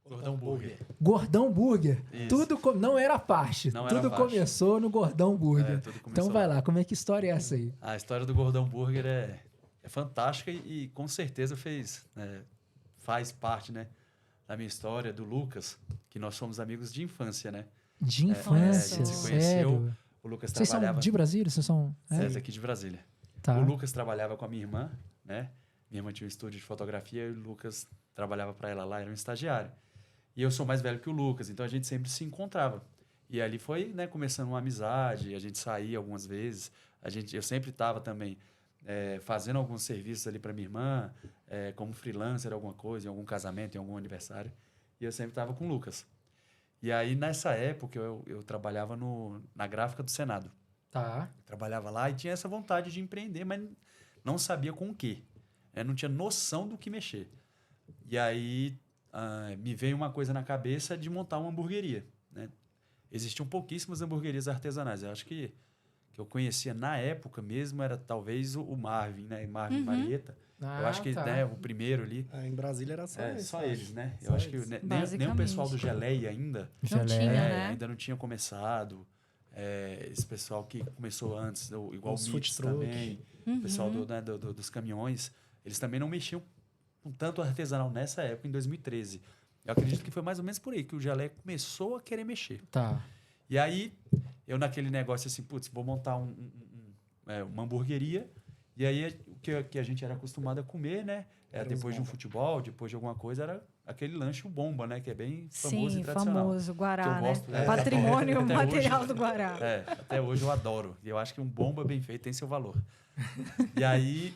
Gordão Burger. Gordão Burger. Isso. Tudo não era parte. Não era tudo parte. começou no Gordão Burger. Tudo começou Então vai lá, como é que história é essa aí? A história do Gordão Burger é fantástica e com certeza faz parte, né, da minha história, do Lucas, que nós somos amigos de infância, né? De a infância, gente se conheceu, sério? o Lucas Vocês trabalhava... são de Brasília? Vocês são... Aqui de Brasília. Tá. O Lucas trabalhava com a minha irmã, né? Minha irmã tinha um estúdio de fotografia e o Lucas trabalhava para ela lá, era um estagiário. E eu sou mais velho que o Lucas, então a gente sempre se encontrava. E ali foi, né, começando uma amizade, a gente saía algumas vezes. Eu sempre estava também fazendo alguns serviços ali para minha irmã, como freelancer, alguma coisa, em algum casamento, em algum aniversário. E eu sempre estava com o Lucas. E aí, nessa época, eu trabalhava na gráfica do Senado. Tá. Trabalhava lá e tinha essa vontade de empreender, mas não sabia com o quê. Não tinha noção do que mexer. E aí me veio uma coisa na cabeça de montar uma hamburgueria, né? Existiam pouquíssimas hamburguerias artesanais. Eu acho que eu conhecia na época mesmo era talvez o Marvin, né? Marvin Marieta. Eu acho que né, o primeiro ali. Em Brasília era só eles, né? Só eu acho eles. que nem o pessoal do Geleia ainda. Não tinha, né? Ainda não tinha começado. Esse pessoal que começou antes, igual Os o Mitch food truck. também, o pessoal dos caminhões, eles também não mexiam com tanto artesanal nessa época, em 2013. Eu acredito que foi mais ou menos por aí que o Geleia começou a querer mexer. Tá. E aí, eu naquele negócio assim, putz, vou montar uma hamburgueria. E aí, o que a gente era acostumado a comer, né? Depois de um futebol, depois de alguma coisa, era aquele lanche, o Bomba, né? Que é bem famoso e tradicional. Famoso, Guará, que eu né? gosto, Patrimônio até material hoje, do Guará. Até hoje eu adoro. E eu acho que um Bomba bem feito tem seu valor. E aí,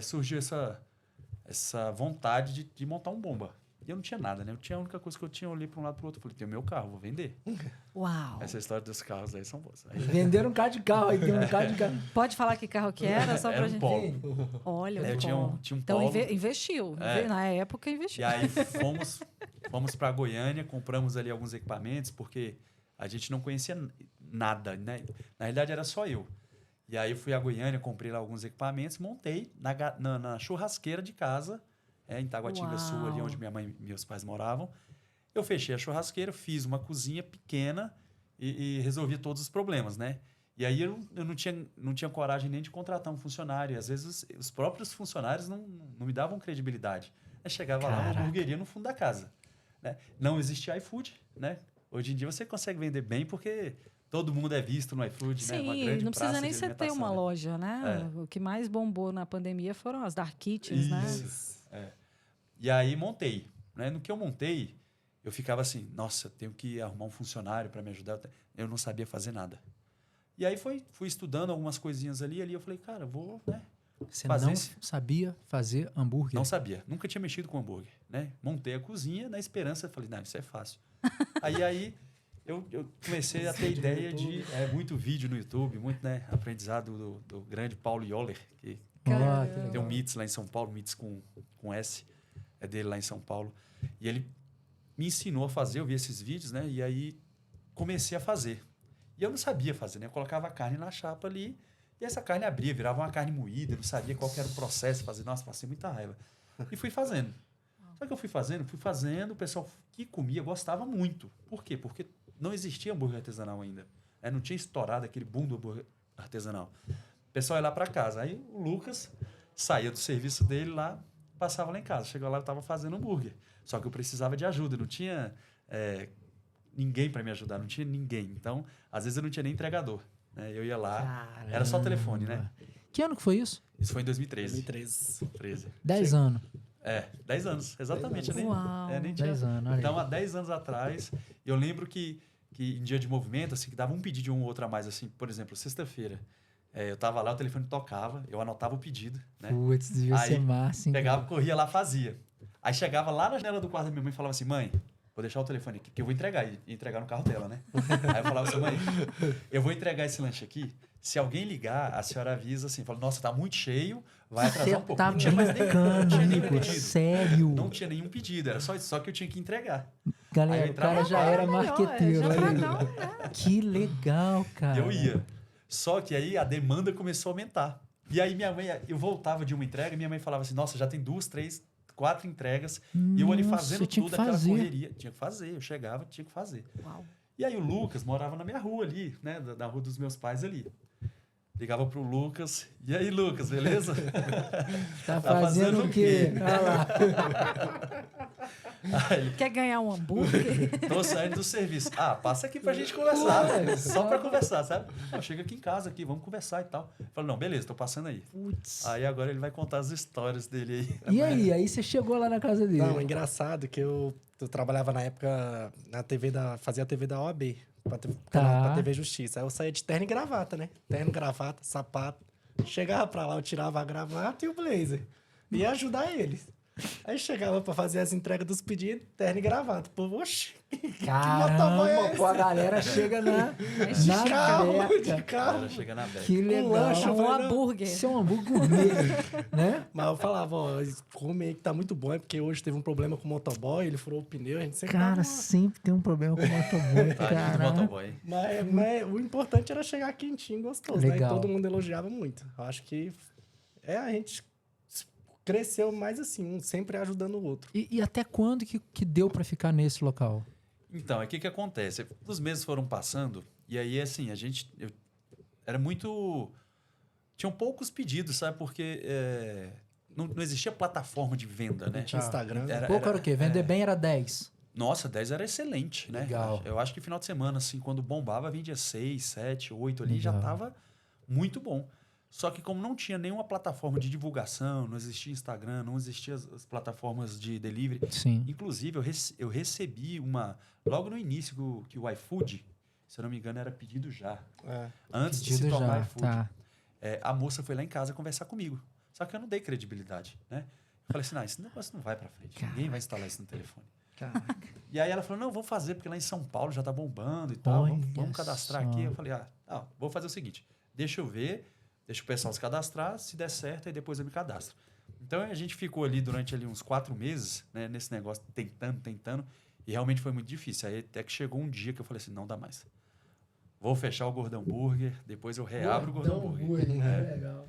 surgiu essa vontade de montar um Bomba. E eu não tinha nada, né? A única coisa que eu tinha, eu olhei para um lado para o outro. Falei, tem o meu carro, vou vender. Uau! Essa história dos carros aí são boas. Aí, Venderam um carro de carro aí, tem um carro de carro. Pode falar que carro que era, só pra era um gente... Polo. Olha, Eu tinha um então Polo. investiu. Na época investiu. E aí fomos para Goiânia, compramos ali alguns equipamentos, porque a gente não conhecia nada, né? Na realidade era só eu. E aí eu fui a Goiânia, comprei lá alguns equipamentos, montei na churrasqueira de casa, em Taguatinga Sul, ali onde minha mãe e meus pais moravam. Eu fechei a churrasqueira, fiz uma cozinha pequena e resolvi todos os problemas, né? E aí eu não tinha coragem nem de contratar um funcionário. E às vezes os próprios funcionários não me davam credibilidade. Eu chegava lá, uma hamburgueria no fundo da casa. Né? Não existia iFood, né? Hoje em dia você consegue vender bem porque todo mundo é visto no iFood, né? Uma Sim, grande não precisa praça nem de você ter alimentação, uma né? loja, né? O que mais bombou na pandemia foram as dark kitchens, né? Isso. E aí montei. Né? No que eu montei, eu ficava assim, nossa, tenho que arrumar um funcionário para me ajudar. Eu não sabia fazer nada. E aí fui estudando algumas coisinhas ali eu falei, cara, vou, né? Você não sabia fazer hambúrguer? Não sabia. Nunca tinha mexido com hambúrguer, né? Montei a cozinha na esperança, falei, não, isso é fácil. aí eu comecei a ter ideia de muito vídeo no YouTube, muito, né, aprendizado do grande Paulo Yoller, que tem um MITS lá em São Paulo, MITS com S, é dele lá em São Paulo. E ele me ensinou a fazer, eu vi esses vídeos, né? E aí comecei a fazer. E eu não sabia fazer, né? Eu colocava a carne na chapa ali e essa carne abria, virava uma carne moída, eu não sabia qual que era o processo, fazer. Nossa, passei muita raiva. E fui fazendo. Só que eu fui fazendo, o pessoal que comia gostava muito. Por quê? Porque não existia hambúrguer artesanal ainda. Não tinha estourado aquele boom do hambúrguer artesanal. O pessoal ia lá para casa. Aí o Lucas saía do serviço dele lá, passava lá em casa. Chegou lá, eu estava fazendo hambúrguer. Só que eu precisava de ajuda. Não tinha ninguém para me ajudar. Não tinha ninguém. Então, às vezes eu não tinha nem entregador. Né? Eu ia lá. Caramba. Era só telefone, né? Que ano que foi isso? Isso foi em 2013. 2013. 10 anos. 10 anos, exatamente. 10 anos. Nem tinha. 10 anos, então, há 10 anos atrás, eu lembro que em dia de movimento, assim, que dava um pedido de um ou outro a mais, assim, por exemplo, sexta-feira. Eu tava lá, o telefone tocava, eu anotava o pedido, né? Putz, devia ser massa, hein? Pegava, corria lá, fazia. Aí chegava lá na janela do quarto da minha mãe e falava assim, mãe, vou deixar o telefone aqui, que eu vou entregar. E entregar no carro dela, né? Aí eu falava assim, mãe, eu vou entregar esse lanche aqui. Se alguém ligar, a senhora avisa assim, fala, nossa, tá muito cheio, vai atrasar um pouco. Tá não tinha mais nenhum pedido. Sério? Não tinha nenhum pedido, era só que eu tinha que entregar. Galera, o cara já era marqueteiro. Que legal, cara. Eu ia. Só que aí a demanda começou a aumentar. E aí minha mãe, eu voltava de uma entrega, minha mãe falava assim, nossa, já tem 2, 3 4 entregas. E eu ali fazendo tinha tudo, que aquela fazer. correria. Tinha que fazer, eu chegava, tinha que fazer. Uau. E aí o Lucas morava na minha rua ali, né? Da rua dos meus pais ali. Ligava pro Lucas. E aí, Lucas, beleza? Tá fazendo o quê? Olha lá. Quer ganhar um hambúrguer? Tô saindo do serviço. Ah, passa aqui pra gente conversar. Ué, Só pra conversar, sabe? Não, chega aqui em casa, aqui, vamos conversar e tal. Eu falo, não, beleza, tô passando aí. Putz. Aí agora ele vai contar as histórias dele aí. E aí? Aí você chegou lá na casa dele? Não, é engraçado que eu trabalhava na época na TV fazia a TV da OAB, pra TV Justiça. Aí eu saía de terno e gravata, né? Terno, gravata, sapato. Chegava pra lá, eu tirava a gravata e o blazer. Ia ajudar eles. Aí chegava pra fazer as entregas dos pedidos, terno e gravata. Pô, oxi, Caramba, pô, a galera chega na carro, beca. de A carro. galera chega na beca. Que legal. lanche, eu Um falei, não. hambúrguer. Isso é um hambúrguer gourmet, né? Mas eu falava, ó, come aí que tá muito bom, é porque hoje teve um problema com o motoboy, ele furou o pneu, a gente sempre Cara, dava sempre tem um problema com o motoboy, Tadinho do cara. motoboy. Mas o importante era chegar quentinho e gostoso, né? E Legal. todo mundo elogiava muito. Eu acho que a gente cresceu mais assim, um sempre ajudando o outro. E até quando que deu pra ficar nesse local? Então, o que acontece? Os meses foram passando e aí, assim, era muito... Tinham poucos pedidos, sabe? Porque não existia plataforma de venda, né? Tinha Instagram. Pouco era o quê? Vender bem era 10. Nossa, 10 era excelente, né? Legal. Eu acho que final de semana, assim, quando bombava, vendia 6, 7, 8 ali, já Legal. tava muito bom. Só que como não tinha nenhuma plataforma de divulgação, não existia Instagram, não existiam as plataformas de delivery. Sim. Inclusive, eu recebi logo no início que o iFood, se eu não me engano, era pedido já. É. Antes de Pedido se tornar já, iFood. tá. A moça foi lá em casa conversar comigo. Só que eu não dei credibilidade, né? Eu falei assim, não, esse negócio não vai pra frente. Ninguém vai instalar isso no telefone. Caraca. E aí ela falou, não, vou fazer, porque lá em São Paulo já tá bombando e tal. Olha Vamos cadastrar só. aqui. Eu falei, vou fazer o seguinte, deixa eu ver, deixa o pessoal se cadastrar, se der certo, aí depois eu me cadastro. Então a gente ficou ali durante uns 4 meses, né, nesse negócio, tentando, e realmente foi muito difícil. Aí até que chegou um dia que eu falei assim, não dá mais. Vou fechar o Gordão Burger, depois eu reabro o Gordão Burger. Legal.